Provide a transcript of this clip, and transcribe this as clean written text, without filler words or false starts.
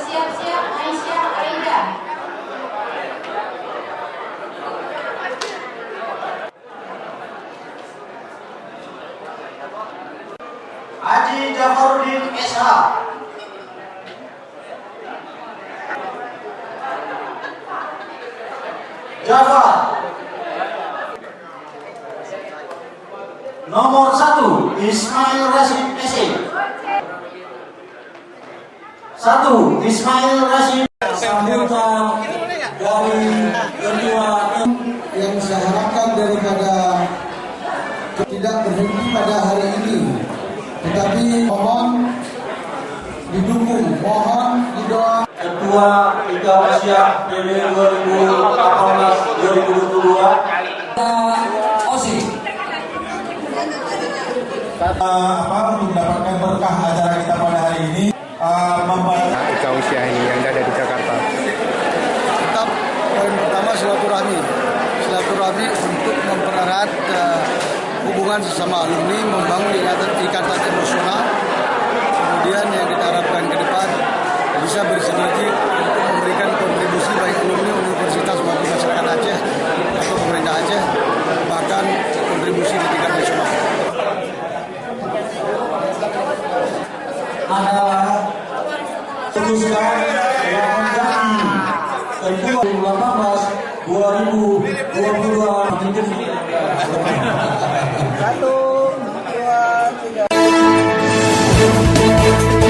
Siap-siap Aisyah Aida. Haji Jafaruddin SH. Jafar. Nomor 1 Ismail Rasyid SE. 1 Ismail Rasyid. Sambutan dari Ketua yang saya harapkan daripada tidak berhenti pada hari ini, tetapi mohon didukung, mohon didoakan. Ketua Ika Unsyiah Periode 2018-2022. Untuk mendapatkan berkah acara kita pada hari ini, membaca Ika Unsyiah ini yang ada di Jakarta. tetap poin pertama silaturahmi untuk mempererat hubungan sesama alumni, membangun ikatan emosional. Kemudian yang kita harapkan ke depan bisa bersinergi untuk memberikan kontribusi baik alumni universitas maupun masyarakat Aceh atau pemerintah Aceh, bahkan kontribusi di tingkat nasional. Adalah putuskan yang menjadi Ketua 2018-2022.